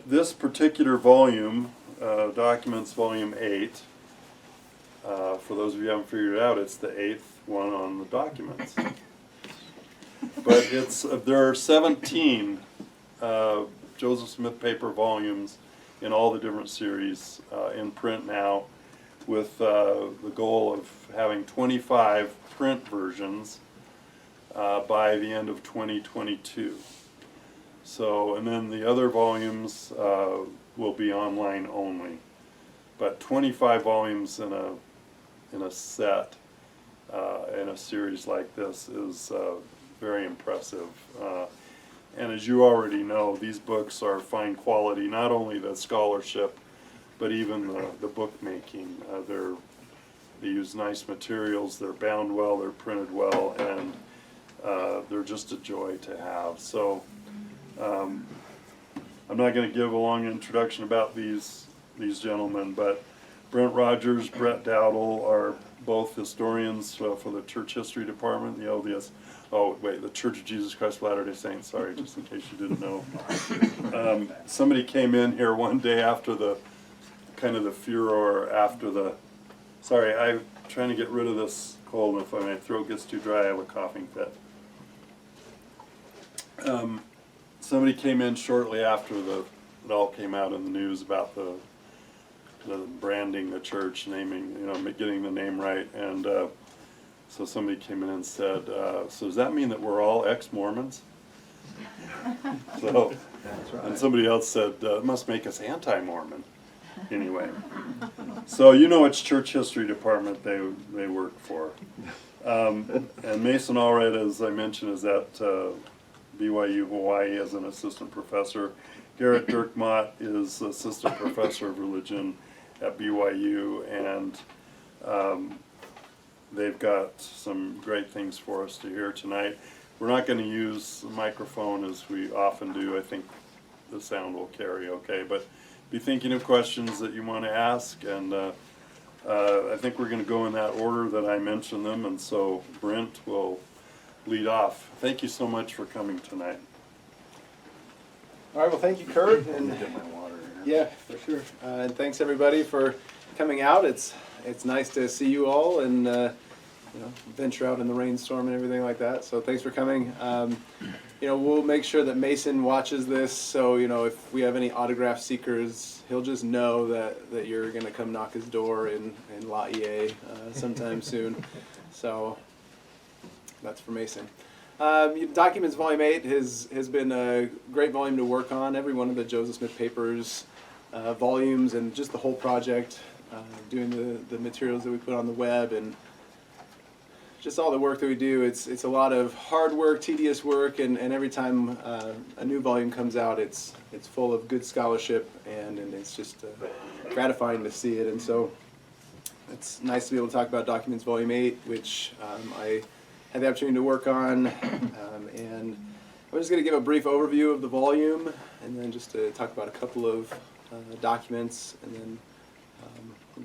this particular volume, Documents Volume 8, for those of you who haven't figured it out, it's the 8th one on the documents. But there are 17 Joseph Smith paper volumes in all the different series in print now, with the goal of having 25 print versions by the end of 2022. So, and then the other volumes will be online only. But 25 volumes in a set, in a series like this is very impressive. And as you already know, these books are fine quality, not only the scholarship, but even the bookmaking. They use nice materials, they're bound well, they're printed well, and they're just a joy to have. So I'm not going to give a long introduction about these gentlemen, but Brent Rogers, Brett Dowdle are both historians for the Church History Department, the LDS. Oh, wait, the Church of Jesus Christ of Latter-day Saints, sorry, just in case you didn't know. Somebody came in here one day after the furor after the, sorry, I'm trying to get rid of this cold, and if my throat gets too dry, I have a coughing fit. Somebody came in shortly after it all came out in the news about the branding the church, naming, getting the name right, and so somebody came in and said, so does that mean that we're all ex-Mormons? So, that's right. And somebody else said, it must make us anti-Mormon. Anyway, so it's Church History Department they work for. And Mason Allred, as I mentioned, is at BYU Hawaii as an assistant professor. Gerrit Dirkmaat is assistant professor of religion at BYU, and they've got some great things for us to hear tonight. We're not going to use the microphone as we often do. I think the sound will carry okay, but be thinking of questions that you want to ask, and I think we're going to go in that order that I mentioned them, and so Brent will lead off. Thank you so much for coming tonight. All right, well, thank you, Kurt, and yeah, for sure. And thanks everybody for coming out. It's nice to see you all and venture out in the rainstorm and everything like that. So thanks for coming. We'll make sure that Mason watches this, so if we have any autograph seekers, he'll just know that you're going to come knock his door in La EA sometime soon. So that's for Mason. Documents Volume 8 has been a great volume to work on. Every one of the Joseph Smith papers, volumes, and just the whole project, doing the materials that we put on the web, and just all the work that we do. It's a lot of hard work, tedious work, and every time a new volume comes out, it's full of good scholarship, and it's just gratifying to see it. And so it's nice to be able to talk about Documents Volume 8, which I had the opportunity to work on, and I'm just going to give a brief overview of the volume, and then just to talk about a couple of documents, and then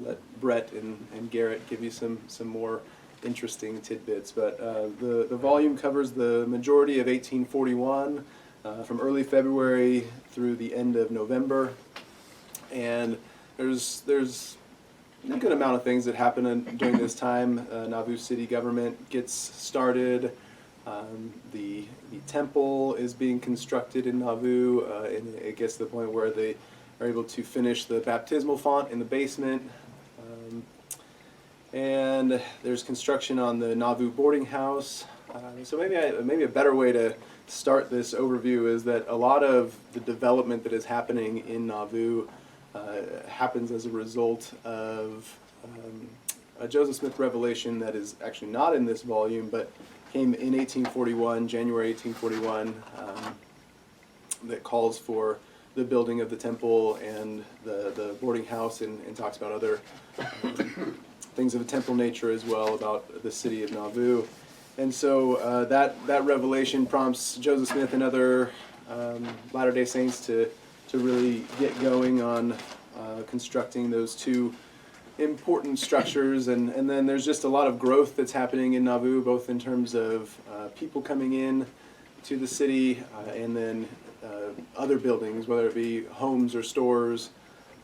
let Brett and Gerrit give you some more interesting tidbits. But the volume covers the majority of 1841, from early February through the end of November, and there's a good amount of things that happen during this time. Nauvoo city government gets started. The temple is being constructed in Nauvoo, and it gets to the point where they are able to finish the baptismal font in the basement. And there's construction on the Nauvoo boarding house. So maybe a better way to start this overview is that a lot of the development that is happening in Nauvoo happens as a result of a Joseph Smith revelation that is actually not in this volume, but came in 1841, January 1841, that calls for the building of the temple and the boarding house, and talks about other things of a temple nature as well about the city of Nauvoo. And so that revelation prompts Joseph Smith and other Latter-day Saints to really get going on constructing those two important structures, and then there's just a lot of growth that's happening in Nauvoo, both in terms of people coming in to the city, and then other buildings, whether it be homes or stores,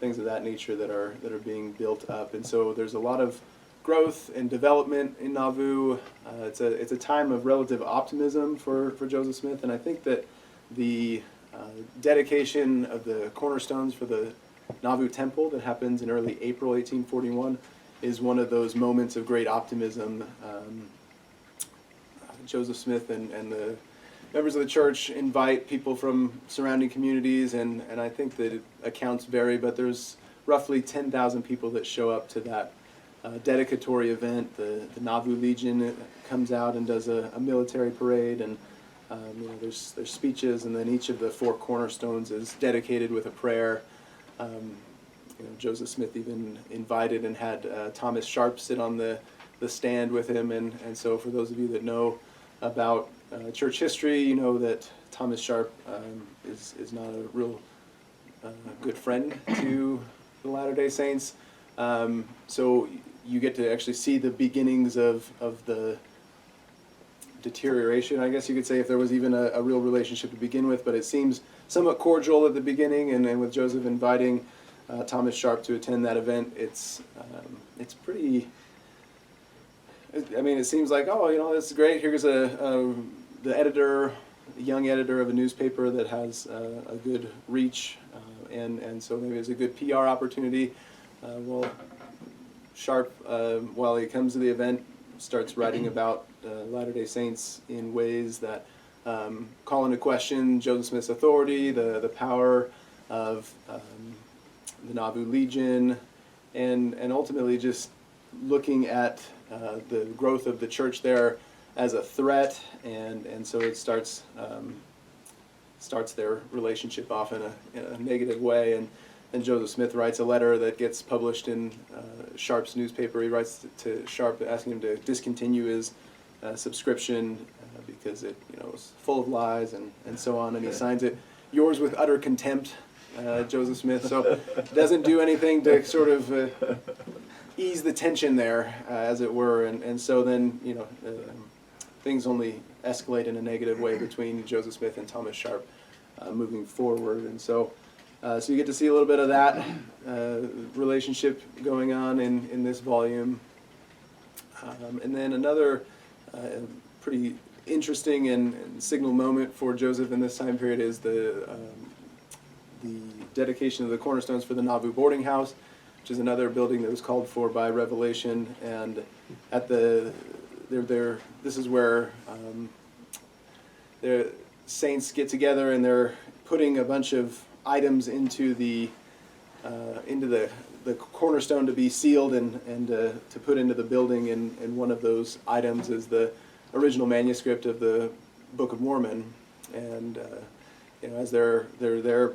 things of that nature that are being built up. And so there's a lot of growth and development in Nauvoo. It's a time of relative optimism for Joseph Smith, and I think that the dedication of the Cornerstones for the Nauvoo Temple that happens in early April 1841 is one of those moments of great optimism. Joseph Smith and the members of the church invite people from surrounding communities, and I think that accounts vary, but there's roughly 10,000 people that show up to that dedicatory event. The Nauvoo Legion comes out and does a military parade, and there's speeches, and then each of the 4 cornerstones is dedicated with a prayer. Joseph Smith even invited and had Thomas Sharp sit on the stand with him, and so for those of you that know about church history, you know that Thomas Sharp is not a real good friend to the Latter-day Saints. So you get to actually see the beginnings of the deterioration, I guess you could say, if there was even a real relationship to begin with, but it seems somewhat cordial at the beginning, and with Joseph inviting Thomas Sharp to attend that event, it's pretty, I mean, it seems like, oh, this is great, here's the editor, a young editor of a newspaper that has a good reach, and so maybe it's a good PR opportunity. Well, Sharp, while he comes to the event, starts writing about Latter-day Saints in ways that call into question Joseph Smith's authority, the power of the Nauvoo Legion, and ultimately just looking at the growth of the church there as a threat, and so it starts their relationship off in a negative way, and Joseph Smith writes a letter that gets published in Sharp's newspaper. He writes to Sharp asking him to discontinue his subscription because it was full of lies and so on, and he signs it, "Yours with utter contempt, Joseph Smith." So it doesn't do anything to sort of ease the tension there, as it were, and so then things only escalate in a negative way between Joseph Smith and Thomas Sharp moving forward, and so you get to see a little bit of that relationship going on in this volume. And then another pretty interesting and signal moment for Joseph in this time period is the dedication of the Cornerstones for the Nauvoo boarding house, which is another building that was called for by Revelation. And at this is where the saints get together, and they're putting a bunch of items into the cornerstone to be sealed and to put into the building, and one of those items is the original manuscript of the Book of Mormon. And as they're there,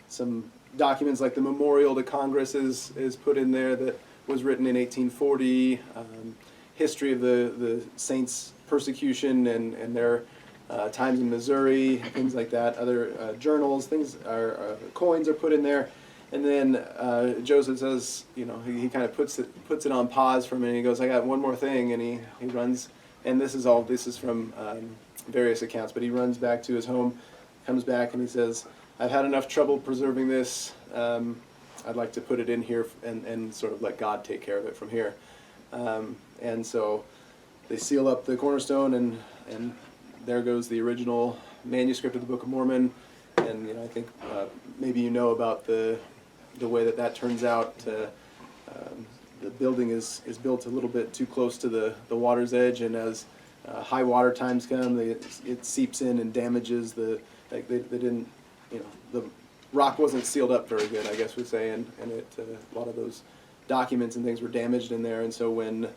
some documents like the Memorial to Congress is put in there that was written in 1840, history of the saints' persecution and their times in Missouri, things like that. Other journals, coins are put in there, and then Joseph says, he kind of puts it on pause for a minute. He goes, "I got one more thing," and he runs. And this is from various accounts, but he runs back to his home, comes back, and he says, "I've had enough trouble preserving this. I'd like to put it in here and sort of let God take care of it from here." And so they seal up the cornerstone, and there goes the original manuscript of the Book of Mormon. And I think maybe about the way that turns out. The building is built a little bit too close to the water's edge, and as high water times come, it seeps in and damages they didn't, the rock wasn't sealed up very good, I guess we'd say, and a lot of those documents and things were damaged in there. And so when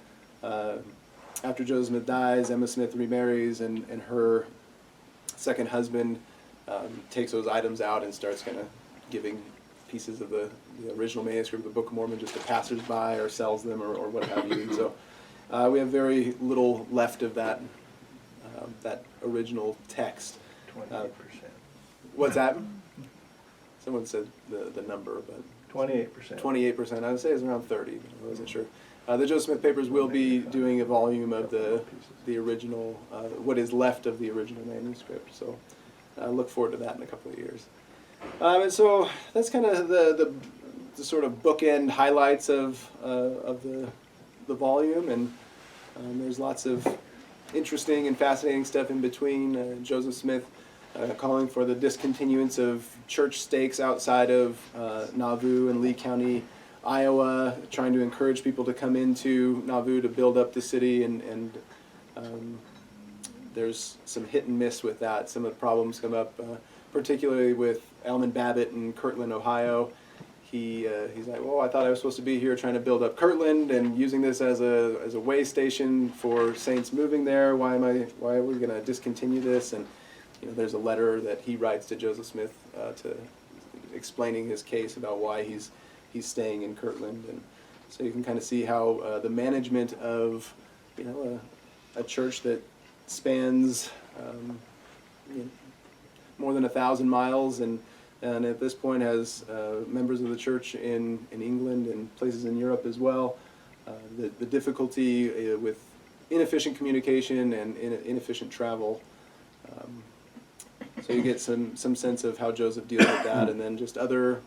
after Joseph Smith dies, Emma Smith remarries, and her second husband takes those items out and starts kind of giving pieces of the original manuscript of the Book of Mormon just to passersby, or sells them, or what have you. And so we have very little left of that original text. 28%. What's that? Someone said the number, but 28%. 28%. I would say it's around 30. I wasn't sure. The Joseph Smith Papers will be doing a volume of the original, what is left of the original manuscript. So look forward to that in a couple of years. And so that's kind of the sort of bookend highlights of the volume, and there's lots of interesting and fascinating stuff in between. Joseph Smith calling for the discontinuance of church stakes outside of Nauvoo and Lee County, Iowa, trying to encourage people to come into Nauvoo to build up the city, and there's some hit and miss with that. Some of the problems come up, particularly with Elman Babbitt in Kirtland, Ohio. He's like, well, I thought I was supposed to be here trying to build up Kirtland and using this as a way station for saints moving there. Why are we going to discontinue this? And there's a letter that he writes to Joseph Smith to explaining his case about why he's staying in Kirtland. And so you can kind of see how the management of a church that spans more than 1,000 miles and at this point has members of the church in England and places in Europe as well. The difficulty with inefficient communication and inefficient travel. So you get some sense of how Joseph deals with that, and then just other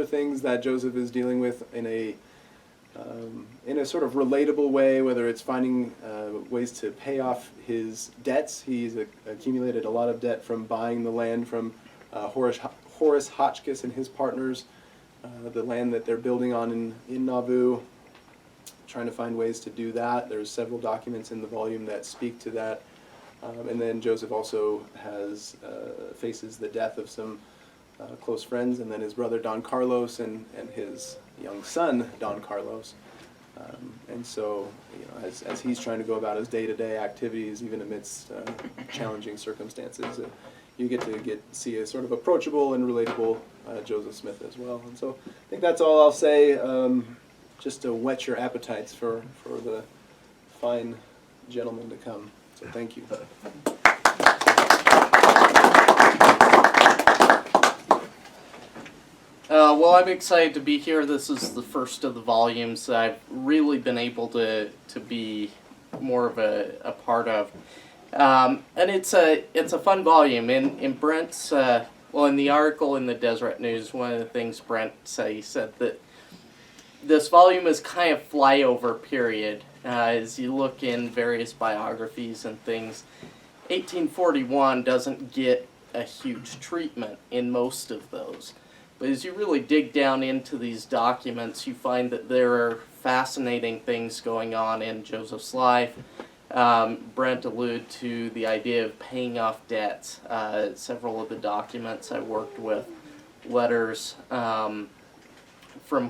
things that Joseph is dealing with in a sort of relatable way, whether it's finding ways to pay off his debts. He's accumulated a lot of debt from buying the land from Horace Hotchkiss and his partners, the land that they're building on in Nauvoo, trying to find ways to do that. There's several documents in the volume that speak to that. And then Joseph also faces the death of some close friends, and then his brother Don Carlos and his young son Don Carlos. And so, as he's trying to go about his day-to-day activities, even amidst challenging circumstances, you get to see a sort of approachable and relatable Joseph Smith as well. And so I think that's all I'll say, just to whet your appetites for the fine gentleman to come. So thank you. Well, I'm excited to be here. This is the first of the volumes that I've really been able to be more of a part of. And it's a fun volume. In Brent's, in the article in the Deseret News, one of the things Brent said, he said that this volume is kind of flyover period. As you look in various biographies and things, 1841 doesn't get a huge treatment in most of those. But as you really dig down into these documents, you find that there are fascinating things going on in Joseph's life. Brent alluded to the idea of paying off debts. Several of the documents I worked with, letters from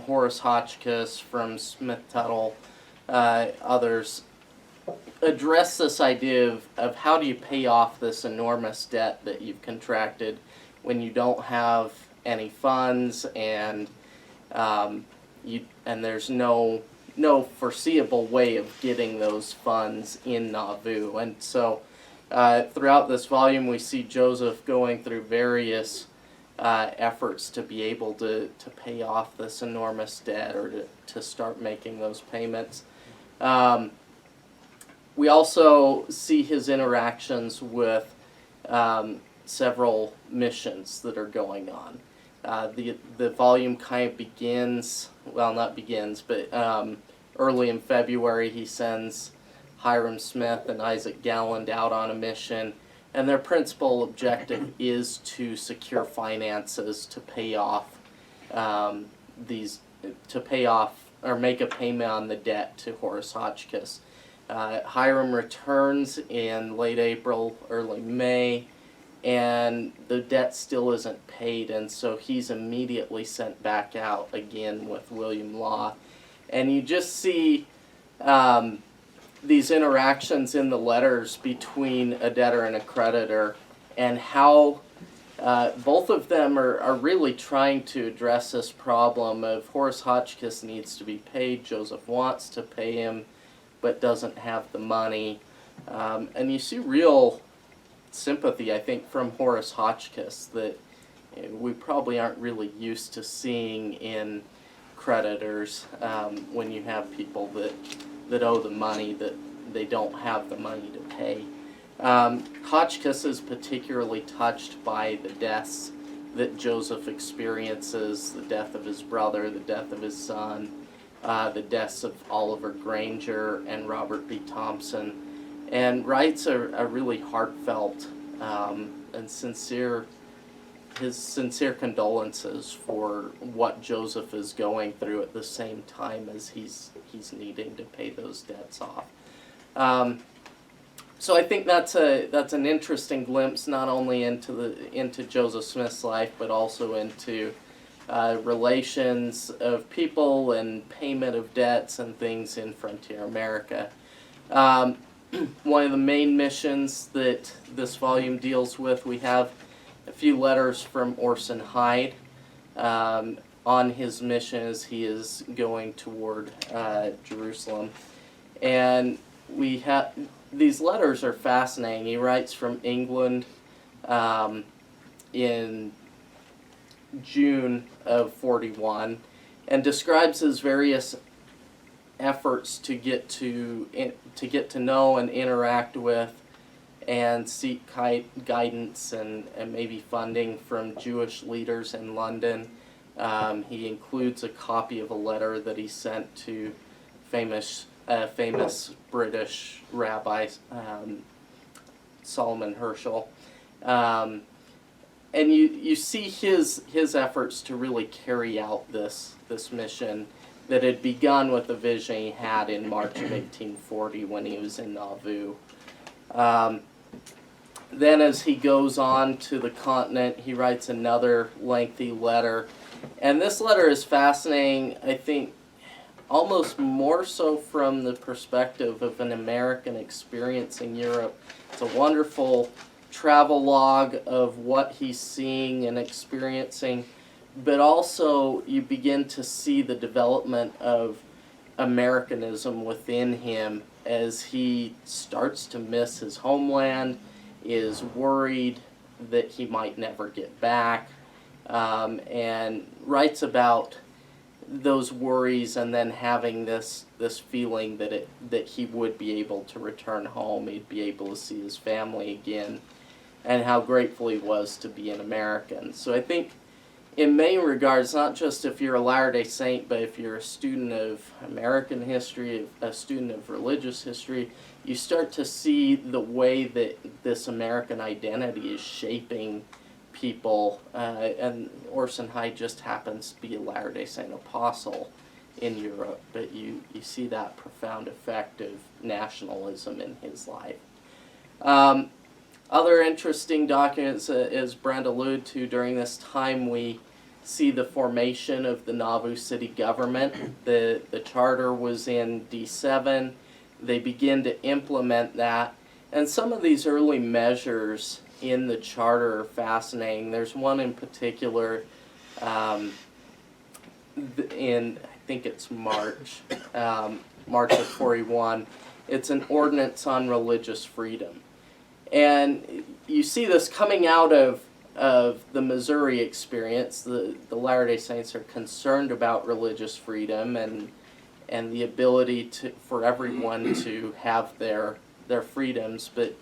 Horace Hotchkiss, from Smith Tuttle, others, address this idea of how do you pay off this enormous debt that you've contracted when you don't have any funds and there's no foreseeable way of getting those funds in Nauvoo. And so throughout this volume we see Joseph going through various efforts to be able to pay off this enormous debt or to start making those payments. We also see his interactions with several missions that are going on. The volume kind of begins, well, not begins, but early in February he sends Hiram Smith and Isaac Galland out on a mission, and their principal objective is to secure finances to pay off or make a payment on the debt to Horace Hotchkiss. Hiram returns in late April, early May, and the debt still isn't paid, and so he's immediately sent back out again with William Law. And you just see these interactions in the letters between a debtor and a creditor, and how both of them are really trying to address this problem of Horace Hotchkiss needs to be paid, Joseph wants to pay him, but doesn't have the money. And you see real sympathy, I think, from Horace Hotchkiss that we probably aren't really used to seeing in creditors when you have people that owe the money that they don't have the money to pay. Hotchkiss is particularly touched by the deaths that Joseph experiences, the death of his brother, the death of his son, the deaths of Oliver Granger and Robert B. Thompson, and writes a really heartfelt and his sincere condolences for what Joseph is going through at the same time as he's needing to pay those debts off. So I think that's an interesting glimpse not only into Joseph Smith's life, but also into relations of people and payment of debts and things in frontier America. One of the main missions that this volume deals with, we have a few letters from Orson Hyde on his mission as he is going toward Jerusalem. And we have these letters are fascinating. He writes from England in June of 41 and describes his various efforts to get to know and interact with and seek guidance and maybe funding from Jewish leaders in London. He includes a copy of a letter that he sent to famous British rabbi Solomon Herschel, and you see his efforts to really carry out this mission that had begun with a vision he had in March of 1840 when he was in Nauvoo. Then as he goes on to the continent, he writes another lengthy letter, and this letter is fascinating, I think, almost more so from the perspective of an American experiencing Europe. It's a wonderful travel log of what he's seeing and experiencing, but also you begin to see the development of Americanism within him as he starts to miss his homeland, is worried that he might never get back, and writes about those worries and then having this feeling that he would be able to return home, he'd be able to see his family again, and how grateful he was to be an American. So I think in many regards, not just if you're a Latter-day Saint, but if you're a student of American history, a student of religious history, you start to see the way that this American identity is shaping people, and Orson Hyde just happens to be a Latter-day Saint apostle in Europe, but you see that profound effect of nationalism in his life. Other interesting documents, as Brent alluded to, during this time we see the formation of the Nauvoo city government. The charter was in D7. They begin to implement that, and some of these early measures in the charter are fascinating. There's one in particular in, I think it's March of 41. It's an ordinance on religious freedom. And you see this coming out of the Missouri experience. The Latter-day Saints are concerned about religious freedom and the ability for everyone to have their freedoms, but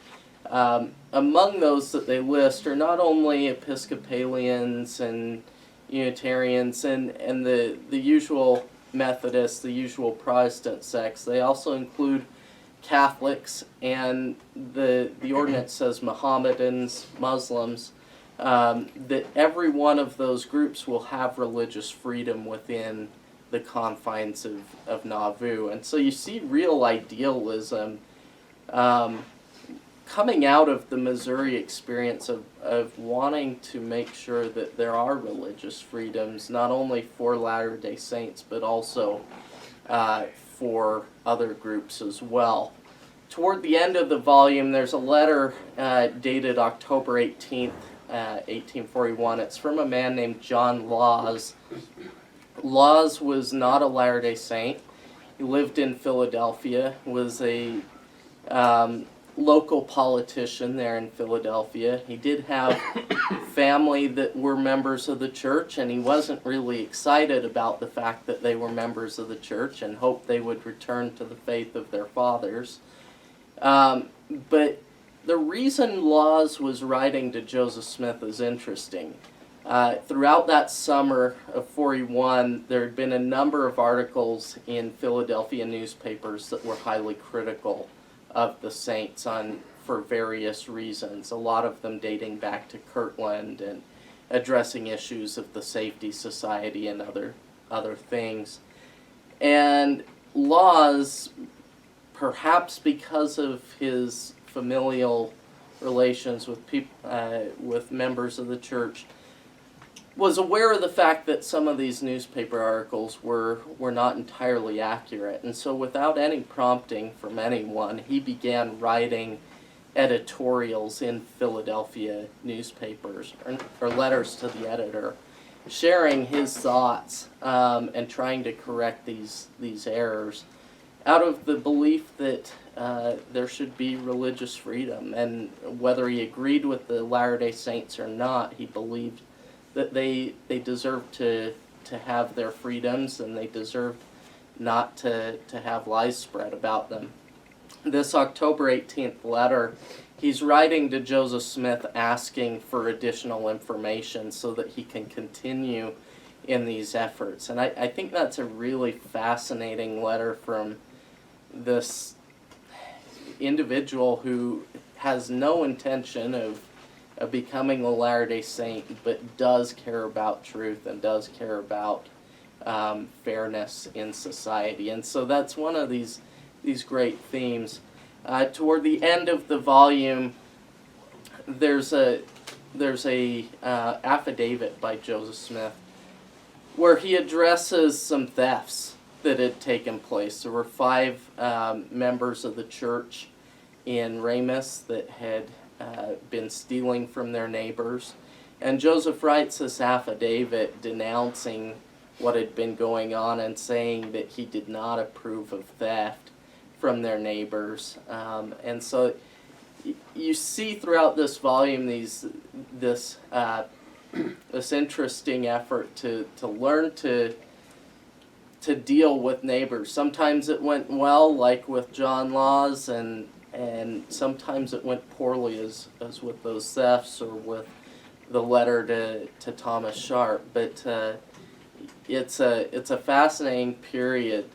among those that they list are not only Episcopalians and Unitarians and the usual Methodists, the usual Protestant sects. They also include Catholics, and the ordinance says Mohammedans, Muslims, that every one of those groups will have religious freedom within the confines of Nauvoo. And so you see real idealism coming out of the Missouri experience of wanting to make sure that there are religious freedoms, not only for Latter-day Saints, but also for other groups as well. Toward the end of the volume, there's a letter dated October 18th, 1841. It's from a man named John Laws. Laws was not a Latter-day Saint. He lived in Philadelphia, was a local politician there in Philadelphia. He did have family that were members of the church, and he wasn't really excited about the fact that they were members of the church and hoped they would return to the faith of their fathers. But the reason Laws was writing to Joseph Smith is interesting. Throughout that summer of 41, there had been a number of articles in Philadelphia newspapers that were highly critical of the Saints for various reasons, a lot of them dating back to Kirtland and addressing issues of the Safety Society and other things. And Laws, perhaps because of his familial relations with members of the church, was aware of the fact that some of these newspaper articles were not entirely accurate. And so without any prompting from anyone, he began writing editorials in Philadelphia newspapers, or letters to the editor, sharing his thoughts and trying to correct these errors out of the belief that there should be religious freedom. And whether he agreed with the Latter-day Saints or not, he believed that they deserved to have their freedoms, and they deserved not to have lies spread about them. This October 18th letter, he's writing to Joseph Smith asking for additional information so that he can continue in these efforts. And I think that's a really fascinating letter from this individual who has no intention of becoming a Latter-day Saint, but does care about truth and does care about fairness in society. And so that's one of these great themes. Toward the end of the volume, there's a affidavit by Joseph Smith where he addresses some thefts that had taken place. There were 5 members of the church in Ramus that had been stealing from their neighbors. And Joseph writes this affidavit denouncing what had been going on and saying that he did not approve of theft from their neighbors. And so you see throughout this volume this interesting effort to learn to deal with neighbors. Sometimes it went well, like with John Laws, and sometimes it went poorly, as with those thefts or with the letter to Thomas Sharp. But it's a fascinating period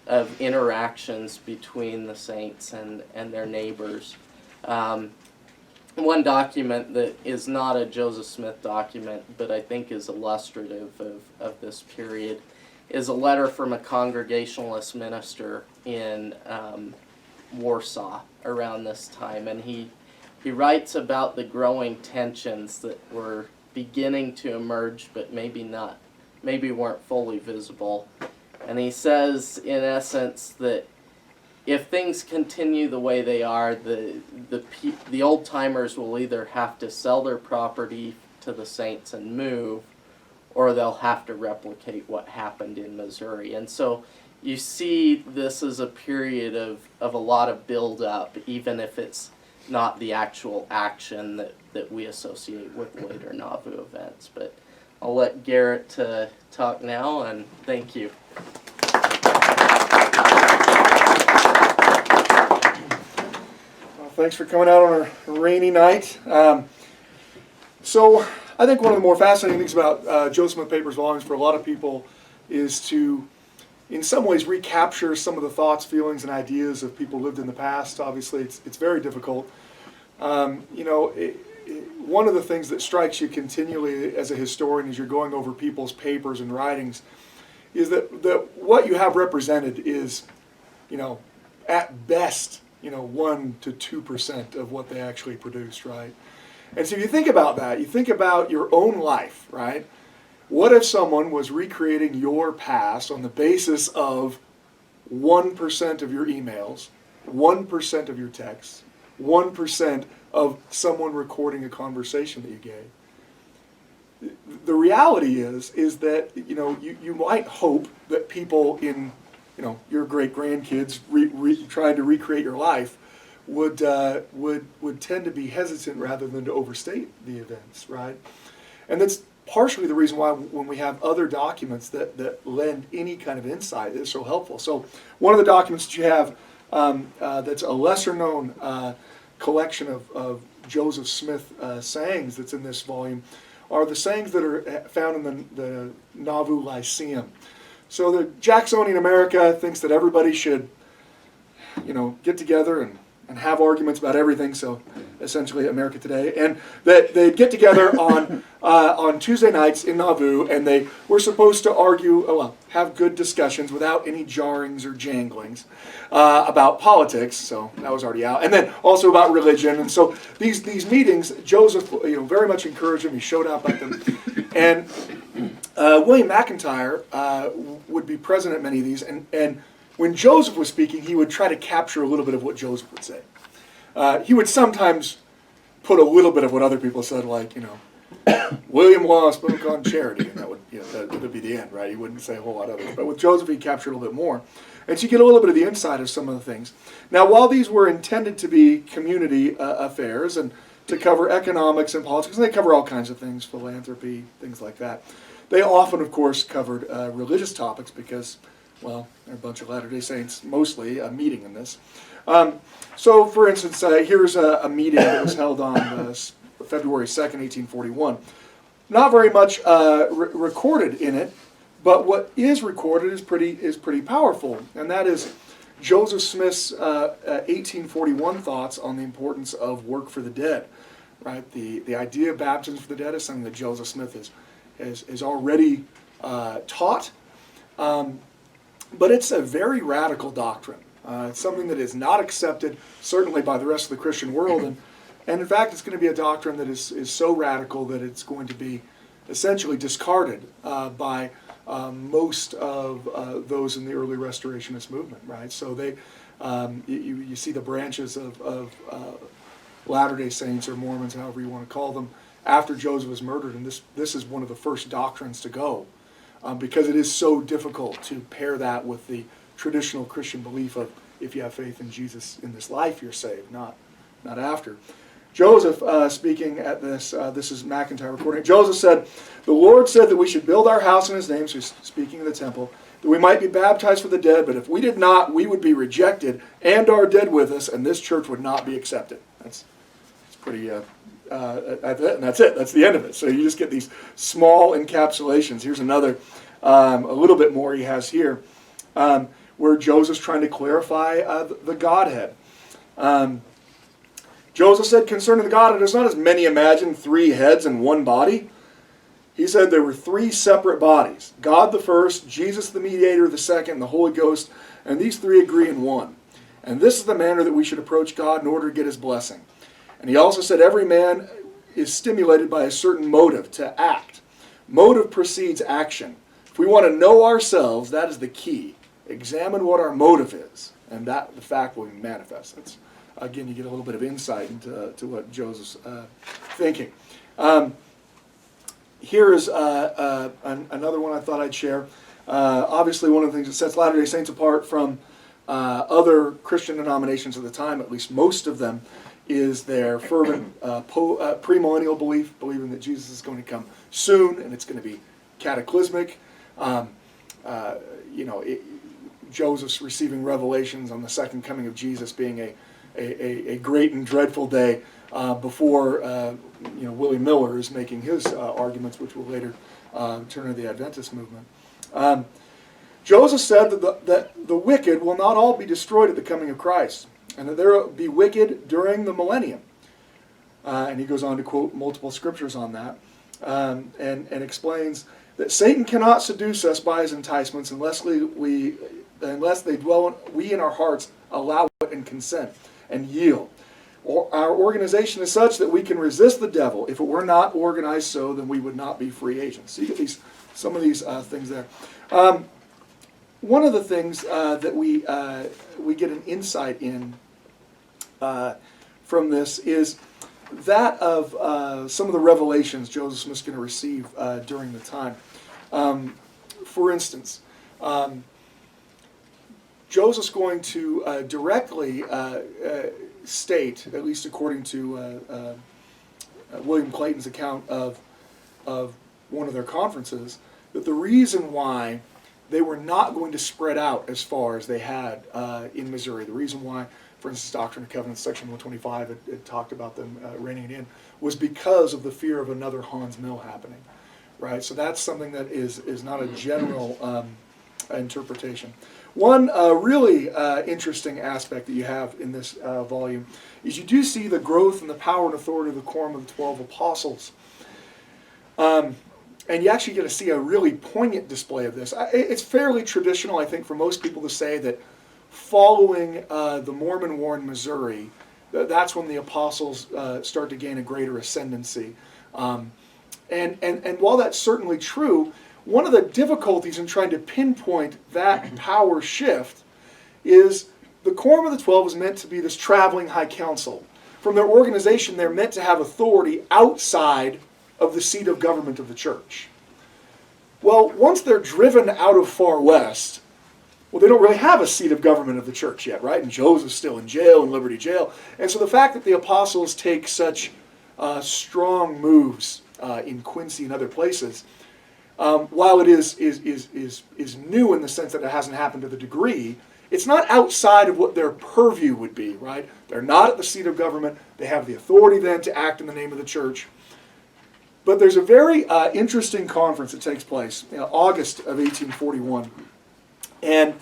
of interactions between the saints and their neighbors. One document that is not a Joseph Smith document, but I think is illustrative of this period, is a letter from a Congregationalist minister in Warsaw around this time, and he writes about the growing tensions that were beginning to emerge, but maybe weren't fully visible. And he says, in essence, that if things continue the way they are, the old timers will either have to sell their property to the saints and move, or they'll have to replicate what happened in Missouri. And so you see this as a period of a lot of build-up, even if it's not the actual action that we associate with later Nauvoo events. But I'll let Gerrit talk now, and thank you. Well, thanks for coming out on a rainy night. So I think one of the more fascinating things about Joseph Smith Papers volumes for a lot of people is to, in some ways, recapture some of the thoughts, feelings, and ideas of people who lived in the past. Obviously, it's very difficult. One of the things that strikes you continually as a historian as you're going over people's papers and writings is that what you have represented is, at best, 1% to 2% of what they actually produced, right? And so if you think about that, you think about your own life, right? What if someone was recreating your past on the basis of 1% of your emails, 1% of your texts, 1% of someone recording a conversation that you gave? The reality is that you might hope that people in your great grandkids trying to recreate your life would tend to be hesitant rather than to overstate the events, right? And that's partially the reason why when we have other documents that lend any kind of insight, it's so helpful. So one of the documents that you have that's a lesser known collection of Joseph Smith sayings that's in this volume are the sayings that are found in the Nauvoo Lyceum. So the Jacksonian America thinks that everybody should, get together and have arguments about everything. So essentially America Today, and that they'd get together on Tuesday nights in Nauvoo, and they were supposed to argue, have good discussions without any jarrings or janglings about politics. So that was already out, and then also about religion. And so these meetings, Joseph, very much encouraged them. He showed up at them, and William McIntyre would be present at many of these, and when Joseph was speaking, he would try to capture a little bit of what Joseph would say. He would sometimes put a little bit of what other people said, like, William Law spoke on charity, and that would be the end, right? He wouldn't say a whole lot of it. But with Joseph, he captured a little bit more. And so you get a little bit of the insight of some of the things. Now, while these were intended to be community affairs and to cover economics and politics, and they cover all kinds of things, philanthropy, things like that, they often, of course, covered religious topics because, well, they're a bunch of Latter-day Saints, mostly, meeting in this. So, for instance, here's a meeting that was held on February 2nd, 1841. Not very much recorded in it, but what is recorded is pretty powerful, and that is Joseph Smith's 1841 thoughts on the importance of work for the dead. Right, the idea of baptism for the dead is something that Joseph Smith has already taught. But it's a very radical doctrine. It's something that is not accepted, certainly by the rest of the Christian world. And in fact, it's going to be a doctrine that is so radical that it's going to be essentially discarded by most of those in the early Restorationist movement, right? So you see the branches of Latter-day Saints or Mormons, however you want to call them, after Joseph was murdered. And this is one of the first doctrines to go. Because it is so difficult to pair that with the traditional Christian belief of if you have faith in Jesus in this life, you're saved, not after. Joseph, speaking at this, this is McIntyre recording, Joseph said, "The Lord said that we should build our house in his name," so he's speaking of the temple, "that we might be baptized for the dead, but if we did not, we would be rejected, and our dead with us, and this church would not be accepted." That's pretty... and that's it. That's the end of it. So you just get these small encapsulations. Here's another, a little bit more he has here, where Joseph's trying to clarify the Godhead. Joseph said concerning the Godhead, "It's not as many imagine 3 heads and 1 body." He said there were 3 separate bodies. God the first, Jesus the mediator the second, and the Holy Ghost, and these 3 agree in one. And this is the manner that we should approach God in order to get his blessing. And he also said every man is stimulated by a certain motive to act. Motive precedes action. If we want to know ourselves, that is the key. Examine what our motive is, and that the fact will be manifest. That's, again, you get a little bit of insight into what Joseph's thinking. Here is another one I thought I'd share. Obviously, one of the things that sets Latter-day Saints apart from other Christian denominations of the time, at least most of them, is their fervent premillennial belief, believing that Jesus is going to come soon and it's going to be cataclysmic. Joseph's receiving revelations on the second coming of Jesus being a great and dreadful day before William Miller is making his arguments, which will later turn into the Adventist movement. Joseph said that the wicked will not all be destroyed at the coming of Christ, and that there will be wicked during the millennium. And he goes on to quote multiple scriptures on that, and explains that Satan cannot seduce us by his enticements unless we in our hearts allow it and consent and yield. Our organization is such that we can resist the devil. If it were not organized so, then we would not be free agents. So you get some of these things there. One of the things that we get an insight in from this is that of some of the revelations Joseph Smith's going to receive during the time. For instance, Joseph's going to directly state, at least according to William Clayton's account of one of their conferences, that the reason why they were not going to spread out as far as they had in Missouri, the reason why for instance, Doctrine and Covenants, section 125, it talked about them reining it in, was because of the fear of another Hans Mill happening, right? So that's something that is not a general interpretation. One really interesting aspect that you have in this volume is you do see the growth and the power and authority of the Quorum of the 12 Apostles. And you actually get to see a really poignant display of this. It's fairly traditional, I think, for most people to say that following the Mormon War in Missouri, that's when the apostles start to gain a greater ascendancy. And while that's certainly true, one of the difficulties in trying to pinpoint that power shift is the Quorum of the 12 is meant to be this traveling high council. From their organization, they're meant to have authority outside of the seat of government of the church. Well, once they're driven out of Far West, well, they don't really have a seat of government of the church yet, right? And Joseph's still in jail, in Liberty Jail. And so the fact that the apostles take such strong moves in Quincy and other places, while it is new in the sense that it hasn't happened to the degree, it's not outside of what their purview would be, right? They're not at the seat of government. They have the authority then to act in the name of the church. But there's a very interesting conference that takes place in August of 1841. And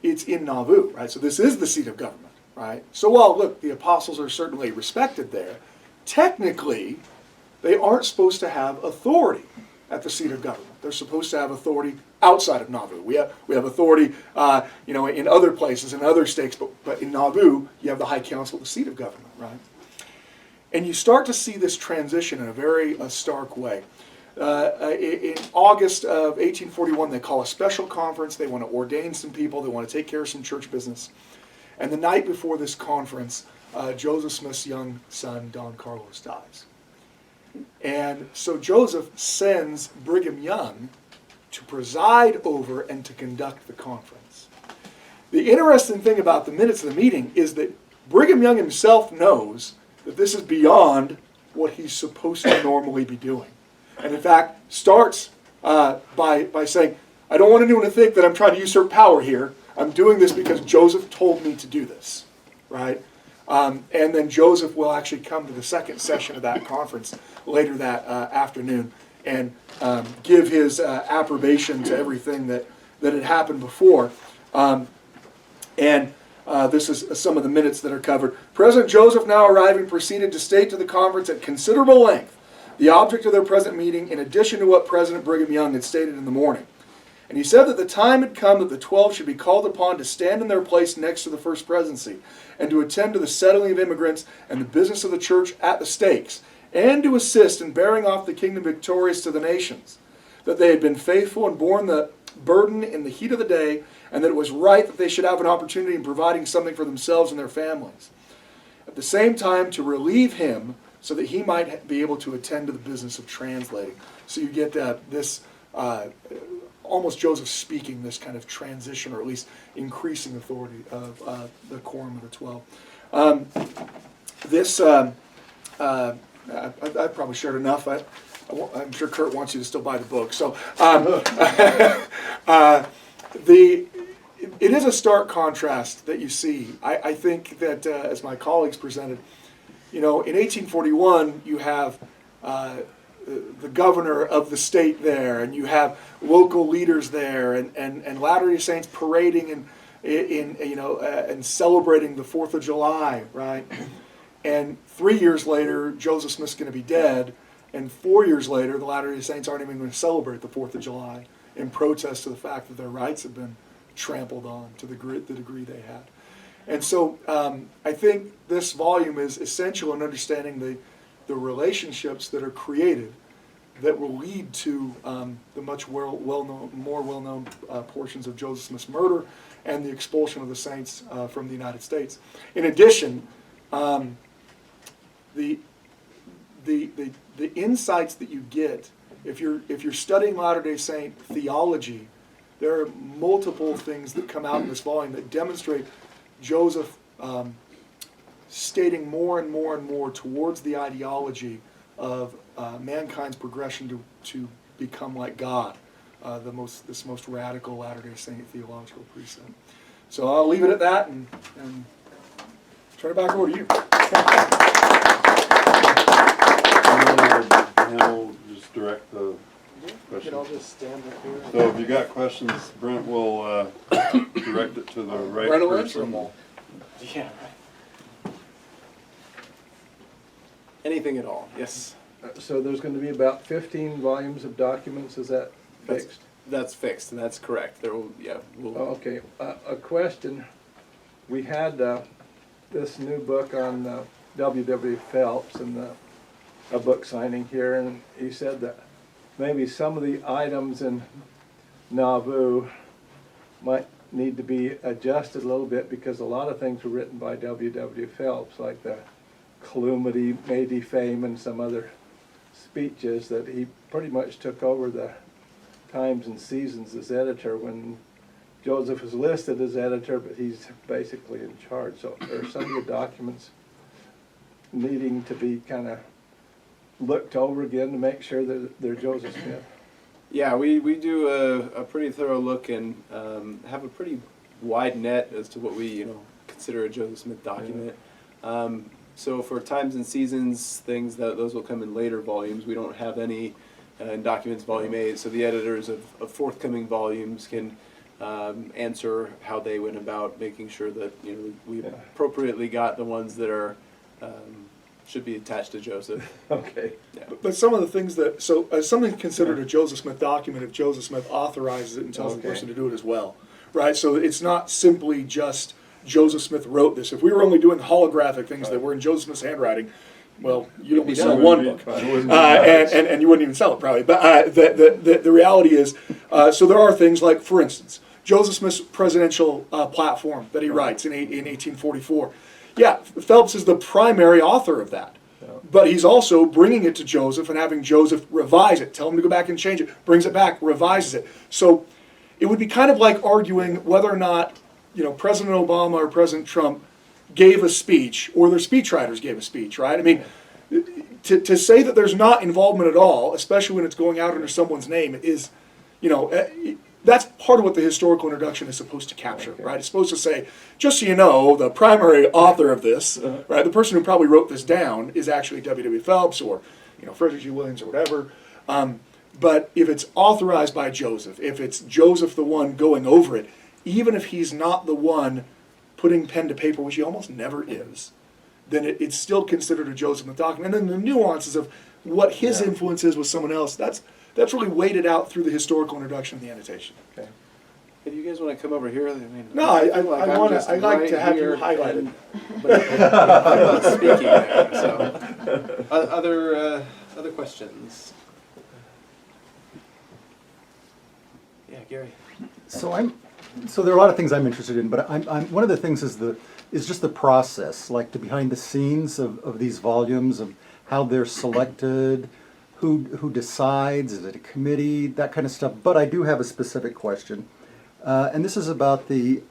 it's in Nauvoo, right? So this is the seat of government, right? So while, look, the apostles are certainly respected there, technically, they aren't supposed to have authority at the seat of government. They're supposed to have authority outside of Nauvoo. We have authority, in other places, in other states, but in Nauvoo, you have the High Council, the seat of government, right? And you start to see this transition in a very stark way. In August of 1841, they call a special conference. They want to ordain some people. They want to take care of some church business. And the night before this conference, Joseph Smith's young son, Don Carlos, dies. And so Joseph sends Brigham Young to preside over and to conduct the conference. The interesting thing about the minutes of the meeting is that Brigham Young himself knows that this is beyond what he's supposed to normally be doing. And in fact, starts by saying, I don't want anyone to think that I'm trying to usurp power here. I'm doing this because Joseph told me to do this, right? And then Joseph will actually come to the second session of that conference later that afternoon and give his approbation to everything that had happened before. This is some of the minutes that are covered. President Joseph, now arriving, proceeded to state to the conference at considerable length the object of their present meeting, in addition to what President Brigham Young had stated in the morning. And he said that the time had come that the 12 should be called upon to stand in their place next to the First Presidency, and to attend to the settling of immigrants and the business of the church at the stakes, and to assist in bearing off the kingdom victorious to the nations, that they had been faithful and borne the burden in the heat of the day, and that it was right that they should have an opportunity in providing something for themselves and their families. At the same time, to relieve him so that he might be able to attend to the business of translating. So you get this, almost Joseph speaking this kind of transition, or at least increasing authority of the Quorum of the 12. I've probably shared enough. I'm sure Kurt wants you to still buy the book. So it is a stark contrast that you see. I think that, as my colleagues presented, in 1841 you have the governor of the state there, and you have local leaders there, and Latter-day Saints parading and celebrating the 4th of July, right? And 3 years later, Joseph Smith's going to be dead, and 4 years later, the Latter-day Saints aren't even going to celebrate the 4th of July in protest to the fact that their rights have been trampled on to the degree they had. And so I think this volume is essential in understanding the relationships that are created that will lead to the much more well-known portions of Joseph Smith's murder and the expulsion of the saints from the United States. In addition, the insights that you get if you're studying Latter-day Saint theology, there are multiple things that come out in this volume that demonstrate Joseph stating more and more and more towards the ideology of mankind's progression to become like God, this most radical Latter-day Saint theological precept. So I'll leave it at that and turn it back over to you. And we'll just direct the question. just stand up here. So if you got questions, Brent will direct it to the right Brent will answer person. them all. Yeah. Anything at all? Yes. So there's going to be about 15 volumes of documents, is that fixed? That's fixed, and that's correct. There will, yeah. Oh, okay, a question. We had this new book on W.W. Phelps and a book signing here, and he said that maybe some of the items in Nauvoo might need to be adjusted a little bit because a lot of things were written by W.W. Phelps, like the calumny may defame and some other speeches that he pretty much took over the Times and Seasons as editor when Joseph is listed as editor, but he's basically in charge. So there are some of the documents needing to be kind of looked over again to make sure that they're Joseph Smith. Yeah, we do a pretty thorough look and have a pretty wide net as to what we consider a Joseph Smith document. So for Times and Seasons things, those will come in later volumes. We don't have any in Documents Volume 8, so the editors of forthcoming volumes can answer how they went about making sure that we appropriately got the ones that are should be attached to Joseph. Okay. Yeah. But some of the things that, so as something considered a Joseph Smith document, if Joseph Smith authorizes it and tells the person to do it as well, right? So it's not simply just Joseph Smith wrote this. If we were only doing holographic things that were in Joseph Smith's handwriting, well, you'd only sell one book, and you wouldn't even sell it probably. But the reality is, so there are things like, for instance, Joseph Smith's presidential platform that he writes in 1844. Yeah, Phelps is the primary author of that. But he's also bringing it to Joseph and having Joseph revise it, tell him to go back and change it, brings it back, revises it. So it would be kind of like arguing whether or not President Obama or President Trump gave a speech or their speechwriters gave a speech, right? I mean, to say that there's not involvement at all, especially when it's going out under someone's name, is, that's part of what the historical introduction is supposed to capture, right? It's supposed to say, just so you know, the primary author of this, right, the person who probably wrote this down is actually W.W. Phelps or, Frederick G. Williams or whatever. But if it's authorized by Joseph, if it's Joseph the one going over it, even if he's not the one putting pen to paper, which he almost never is, then it's still considered a Joseph Smith document. And then the nuances of what his influence is with someone else, that's really weighted out through the historical introduction and the annotation. Okay. Hey, do you guys want to come over here? I mean, No, I like to have you highlighted. But I'm not speaking there, so. Other questions? Yeah, Gary. So there are a lot of things I'm interested in, but I'm one of the things is just the process, like the behind the scenes of these volumes, of how they're selected, who decides, is it a committee, that kind of stuff. But I do have a specific question, and this is about the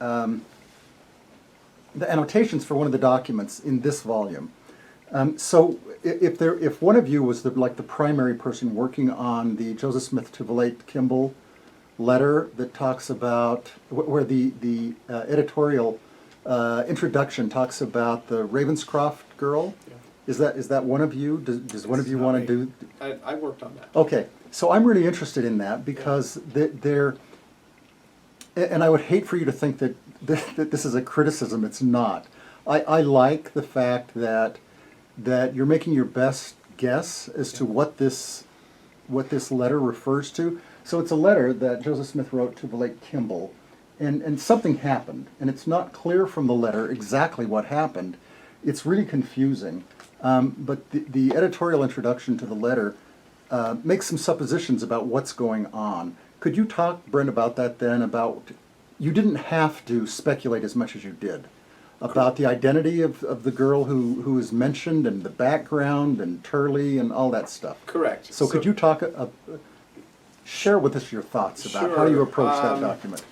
annotations for one of the documents in this volume. So if one of you was the primary person working on the Joseph Smith to Villate Kimball letter that talks about, where the editorial introduction talks about the Ravenscroft girl, is that one of you? Does one of you want to do? I worked on that. Okay, so I'm really interested in that because they're, and I would hate for you to think that this is a criticism. It's not. I like the fact that you're making your best guess as to what this letter refers to. So it's a letter that Joseph Smith wrote to Villate Kimball, and something happened, and it's not clear from the letter exactly what happened. It's really confusing, but the editorial introduction to the letter makes some suppositions about what's going on. Could you talk, Brent, about that then, about, you didn't have to speculate as much as you did, about the identity of the girl who is mentioned, and the background, and Turley, and all that stuff? Correct. So could you talk, share with us your thoughts about how you approach that document?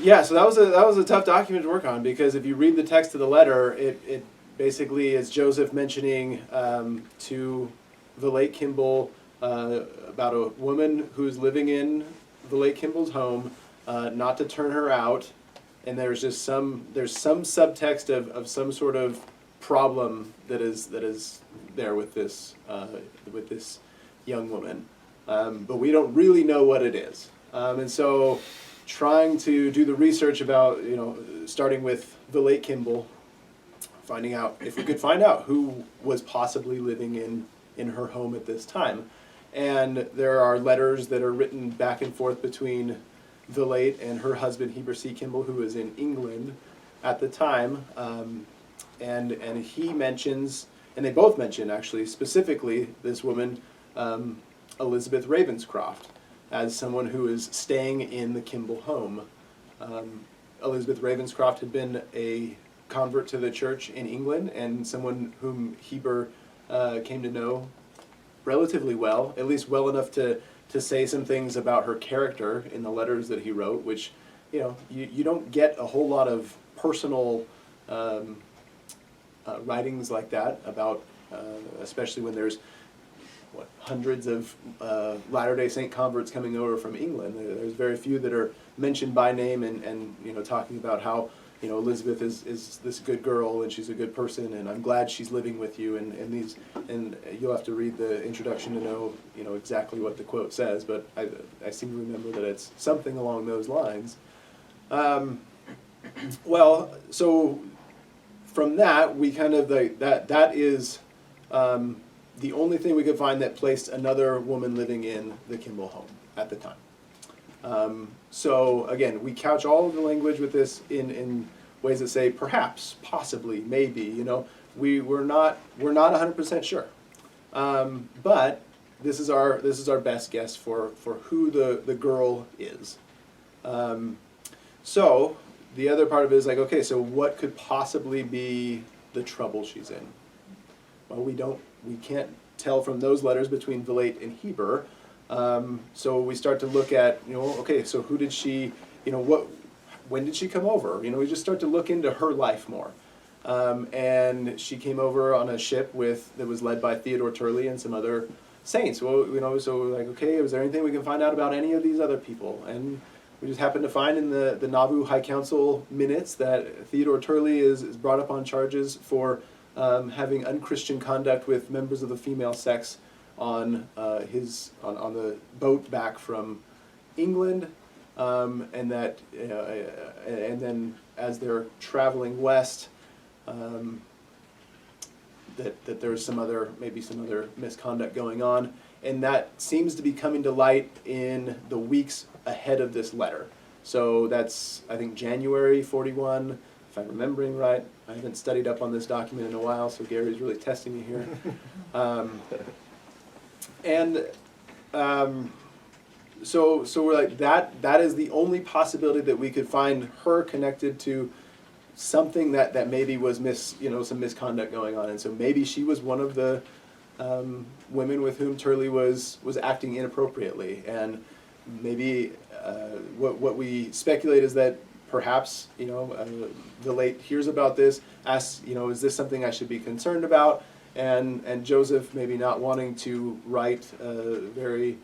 Yeah, so that was a tough document to work on, because if you read the text of the letter, it basically is Joseph mentioning to Villate Kimball about a woman who's living in Villate Kimball's home, not to turn her out, and there's some subtext of some sort of problem that is there with this young woman, but we don't really know what it is, and so trying to do the research about, starting with the late Kimball, finding out if we could find out who was possibly living in her home at this time. And there are letters that are written back and forth between the late and her husband, Heber C. Kimball, who was in England at the time. And he mentions, and they both mention actually specifically this woman, Elizabeth Ravenscroft, as someone who is staying in the Kimball home. Elizabeth Ravenscroft had been a convert to the church in England, and someone whom Heber came to know relatively well, at least well enough to say some things about her character in the letters that he wrote, which, you don't get a whole lot of personal writings like that about, especially when there's hundreds of Latter-day Saint converts coming over from England. There's very few that are mentioned by name and talking about how Elizabeth is this good girl and she's a good person and I'm glad she's living with you and you'll have to read the introduction to know exactly what the quote says, but I seem to remember that it's something along those lines. Well, so from that we kind of that is the only thing we could find that placed another woman living in the Kimball home at the time. So again, we couch all of the language with this in ways that say perhaps, possibly, maybe. We're not 100% sure, but this is our best guess for who the girl is. So the other part of it is like, okay, so what could possibly be the trouble she's in? Well, we can't tell from those letters between Vilate and Heber. So we start to look at, okay, so who did she, when did she come over? We just start to look into her life more. And she came over on a ship that was led by Theodore Turley and some other saints. Well, so we're like, okay, is there anything we can find out about any of these other people? And we just happened to find in the Nauvoo High Council minutes that Theodore Turley is brought up on charges for having unchristian conduct with members of the female sex on the boat back from England, and that and then as they're traveling west, that there's maybe some other misconduct going on, and that seems to be coming to light in the weeks ahead of this letter. So that's, I think, January 41. If I'm remembering right. I haven't studied up on this document in a while, so Gary's really testing me here. So we're like, that is the only possibility that we could find her connected to something that maybe was some misconduct going on, and so maybe she was one of the women with whom Turley was acting inappropriately, and maybe what we speculate is that perhaps the late hears about this, asks, is this something I should be concerned about? And Joseph, maybe not wanting to write a very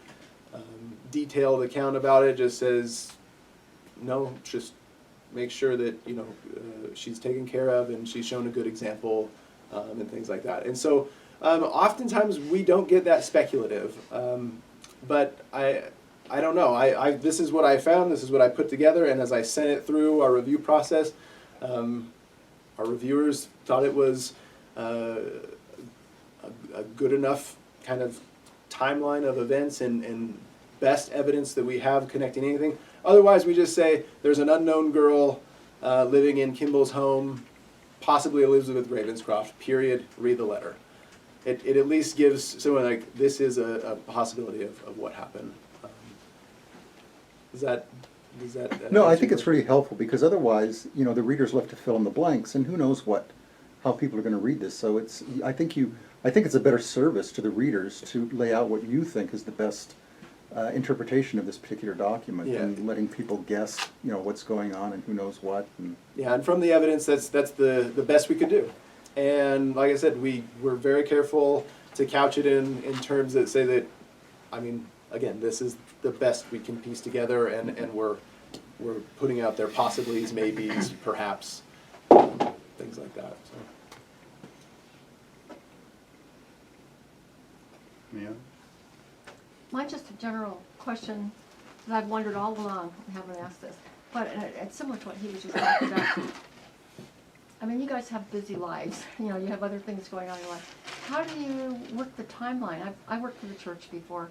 detailed account about it, just says, no, just make sure that she's taken care of and she's shown a good example, and things like that. And so oftentimes we don't get that speculative, but I don't know. This is what I found. This is what I put together. And as I sent it through our review process, our reviewers thought it was a good enough kind of timeline of events and best evidence that we have connecting anything. Otherwise, we just say there's an unknown girl living in Kimball's home, possibly Elizabeth Ravenscroft, period, read the letter. It at least gives someone like, this is a possibility of what happened. Does that No, I think it's really helpful because otherwise, the reader's left to fill in the blanks, and who knows how people are going to read this. So I think it's a better service to the readers to lay out what you think is the best interpretation of this particular document, and letting people guess, what's going on and who knows what. And from the evidence, that's the best we could do. And like I said, we're very careful to couch it in terms that say that, again, this is the best we can piece together, and we're we're putting out there possiblies, maybes, perhaps, things like that. So. Mia? Mine's just a general question that I've wondered all along. I haven't asked this, but it's similar to what he was just talking about. I mean, you guys have busy lives. You know, you have other things going on in your life. How do you work the timeline? I worked for the church before.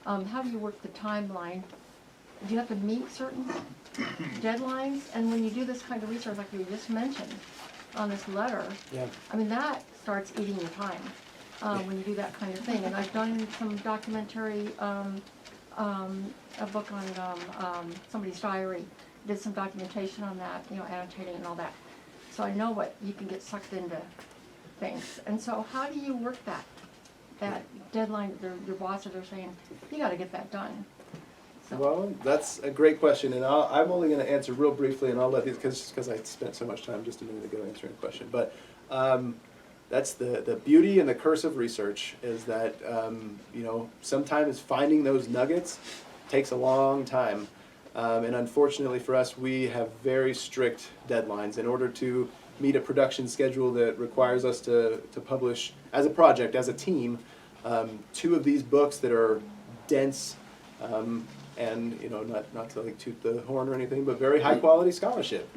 How do you work the timeline? Do you have to meet certain deadlines? And when you do this kind of research, like you just mentioned on this letter, Yeah. I mean, that starts eating your time when you do that kind of thing. And I've done some documentary, a book on somebody's diary. Did some documentation on that, you know, annotating and all that. So I know what you can get sucked into things. And so how do you work that deadline that your bosses are saying, you got to get that done? So. Well, that's a great question, and I'm only going to answer real briefly, and I'll let these, because I spent so much time just a minute ago answering the question. But that's the beauty and the curse of research, is that you know, sometimes finding those nuggets takes a long time. And unfortunately for us, we have very strict deadlines in order to meet a production schedule that requires us to publish as a project, as a team, 2 of these books that are dense, and you know, not to like toot the horn or anything, but very high quality scholarship.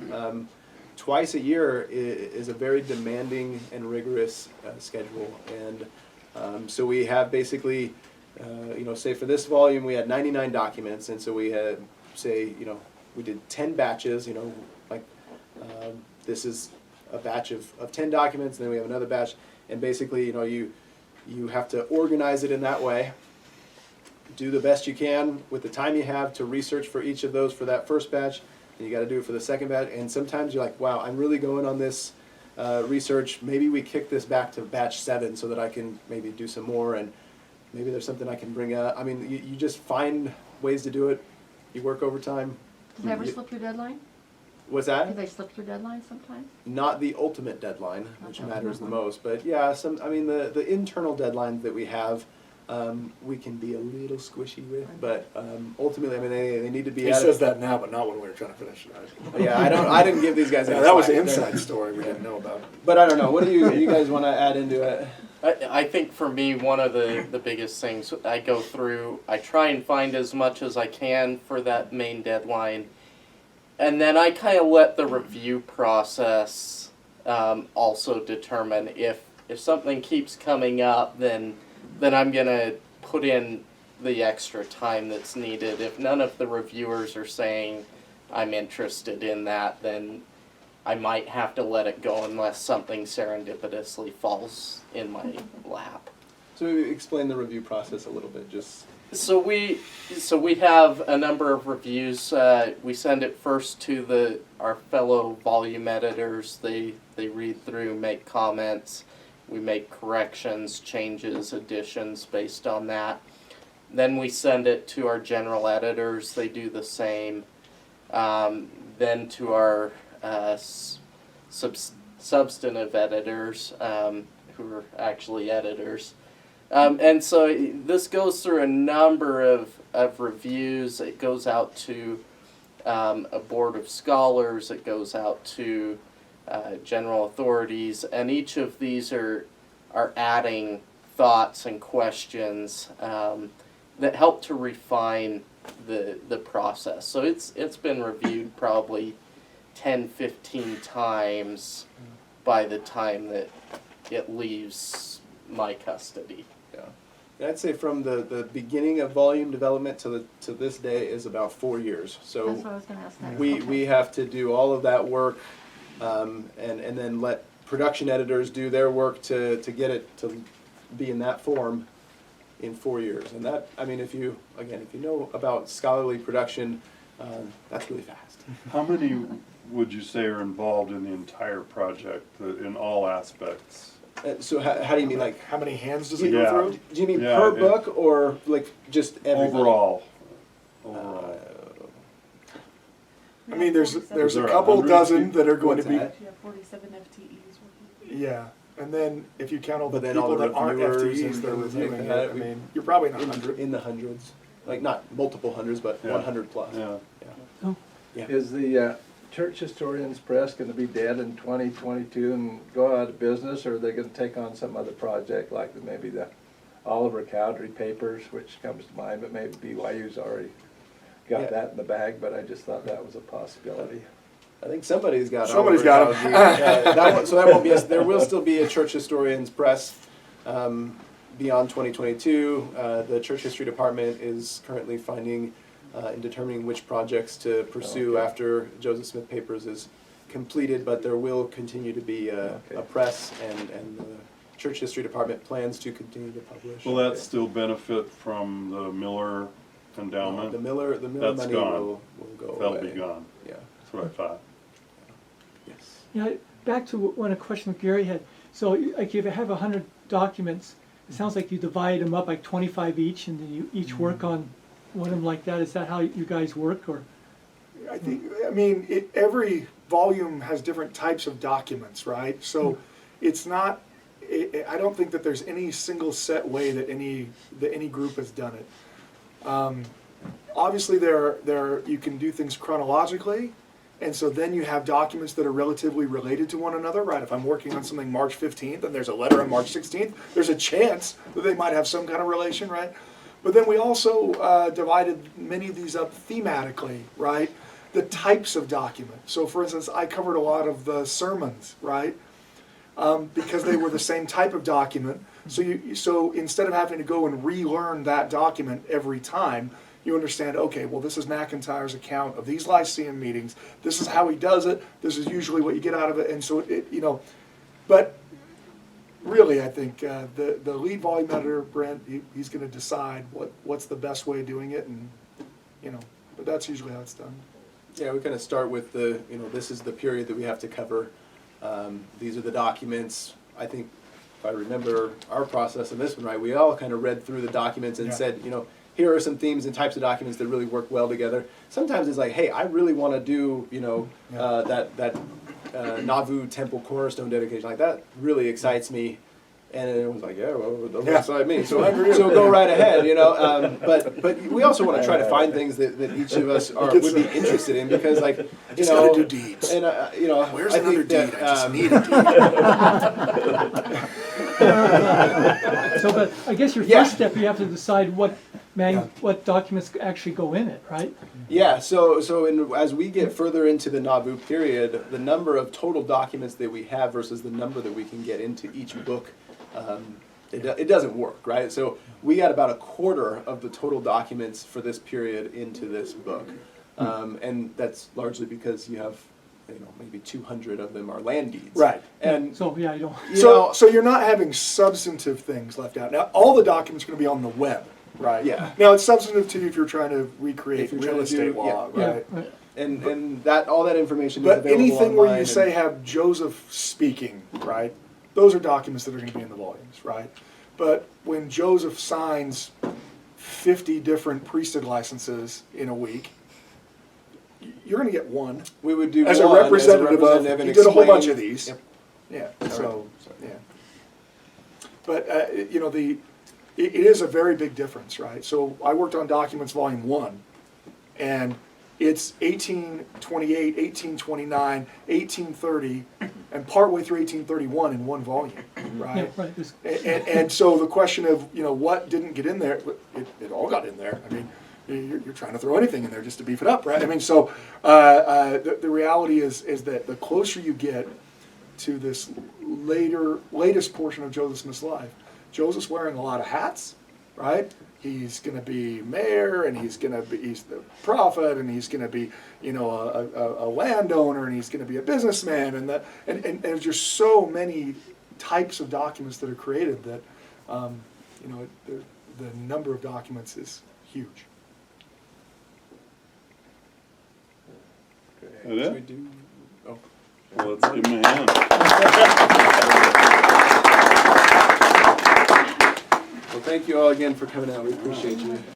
Twice a year is a very demanding and rigorous schedule, and so we have basically, you know, say for this volume we had 99 documents, and so we had, say, you know, we did 10 batches, you know, like this is a batch of 10 documents, and then we have another batch, and basically, you know, you have to organize it in that way, do the best you can with the time you have to research for each of those for that first batch, and you got to do it for the second batch, and sometimes you're like, wow, I'm really going on this research, maybe we kick this back to batch 7 so that I can maybe do some more, and maybe there's something I can bring up. I mean, you just find ways to do it. You work overtime. Does they ever slip your deadline? What's Do that? they slip your deadline sometimes? Not the ultimate deadline, which Okay. matters the most, but yeah, I mean, the internal deadlines that we have, we can be a little squishy with, but ultimately, I mean, they need to be. He says that now, but not when we were trying to finish it. Yeah, I didn't give these guys. Yeah, any that was slack. the inside story we didn't know about. But I don't know. What do you guys want to add into it? I think for me, one of the biggest things I go through, I try and find as much as I can for that main deadline. And then I kind of let the review process also determine if something keeps coming up, then I'm going to put in the extra time that's needed. If none of the reviewers are saying I'm interested in that, then I might have to let it go unless something serendipitously falls in my lap. So maybe explain the review process a little bit, just. So we have a number of reviews. We send it first to our fellow volume editors. They read through, make comments. We make corrections, changes, additions based on that. Then we send it to our general editors. They do the same. Then to our substantive editors, who are actually editors. And so this goes through a number of reviews. It goes out to a board of scholars. It goes out to general authorities. And each of these are adding thoughts and questions that help to refine the process. So it's been reviewed probably 10, 15 times by the time that it leaves my custody. Yeah, I'd say from the beginning of volume development to this day is about 4 years. So That's what I was going to ask next. we have to do all of that work, and then let production editors do their work to get it to be in that form in 4 years. And that, I mean, if you know about scholarly production, that's really fast. How many would you say are involved in the entire project, in all aspects? So how do you mean, like, How many hands does it Yeah. go through? do you mean Yeah, per it- book or like just everybody? Overall. I mean, there's Is a there couple 100 dozen that are going to What's be, that? You have 47 FTEs working. yeah. And then if you count all the But then all people the that aren't reviewers FTEs and that are things like reviewing that, it, I mean, you're probably in in, 100. in the hundreds, like not multiple hundreds, but Yeah. 100 plus. Yeah. Yeah. Is the Church Historians Press gonna be dead in 2022 and go out of business, or are they gonna take on some other project like maybe the Oliver Cowdery papers, which comes to mind, but maybe BYU's already Yeah. got that in the bag, but I just thought that was a possibility. I think somebody's got. Somebody's Oliver got 'em. Cowdery. That one, so that won't be. There will still be a Church Historians Press beyond 2022. The Church History Department is currently finding and determining which projects to pursue Okay. after Joseph Smith Papers is completed. But there will continue to be a press, and the Church History Department plans to continue to publish. Will that still benefit from the Miller endowment? The Miller That's money gone. will go That'll away. be gone. Yeah. That's what I thought. Yes. Yeah, back to one question that Gary had. So like if you have 100 documents, it sounds like you divide them up like 25 each, and then you each work on one of them like that. Is that how you guys work, or? I think, I mean, every volume has different types of documents, right? So it's not, I don't think that there's any single set way that any group has done it. Obviously, you can do things chronologically, and so then you have documents that are relatively related to one another, right? If I'm working on something March 15th and there's a letter on March 16th, there's a chance that they might have some kind of relation, right? But then we also divided many of these up thematically, right? The types of documents. So for instance, I covered a lot of the sermons, right? Because they were the same type of document. So instead of having to go and relearn that document every time, you understand, okay, well, this is McIntyre's account of these Lyceum meetings. This is how he does it. This is usually what you get out of it. And so, but really, I think the lead volume editor, Brent, he's going to decide what's the best way of doing it. And, but that's usually how it's done. Yeah, we kind of start with this is the period that we have to cover. These are the documents. I think, if I remember our process in this one right, we all kind of read through the documents and said, here are some themes and types of documents that really work well together. Sometimes it's like, hey, I really want to do, that Nauvoo Temple Cornerstone dedication. Like, that really excites me. And it was like, yeah, well, it doesn't excite me. So go right ahead, But we also want to try to find things that each of us would be interested in, because, like, Just gotta do deeds. And Where's I another think deed? that, I just need a deed. So, but I guess your Yeah. first step, you have to decide what documents actually go in it, right? Yeah, so as we get further into the Nauvoo period, the number of total documents that we have versus the number that we can get into each book, it doesn't work, right? So we got about a quarter of the total documents for this period into this book. And that's largely because you have, maybe 200 of them are land deeds. Right. And So, yeah, you don't. So you're not having substantive things left out. Now, all the documents are going to be on the web, right? Yeah. Now, it's substantive too if you're trying to recreate If you're trying real to estate do- law, yeah. right? Yeah, right. and that all that information is But available anything where online you and- say have Joseph speaking, right? Those are documents that are going to be in the volumes, right? But when Joseph signs 50 different priesthood licenses in a week, you're going to get one. we would do As a one representative of, and you did a whole explain- bunch of these. Yep. Yeah, so, yeah. But, it is a very big difference, right? So I worked on Documents Volume 1, and it's 1828, 1829, 1830, and partway through 1831 in one volume, Yeah, right? right. And so the question of, what didn't get in there, it all got in there. I mean, you're trying to throw anything in there just to beef it up, right? I mean, so the reality is that the closer you get to this latest portion of Joseph Smith's life, Joseph's wearing a lot of hats, right? He's going to be mayor, and he's the prophet, and he's going to be, a landowner, and he's going to be a businessman, and there's just so many types of documents that are created that, the number of documents is huge. Is Should we it? do? Oh. Well, let's give him a hand. Well, thank you all again for coming out. We appreciate you.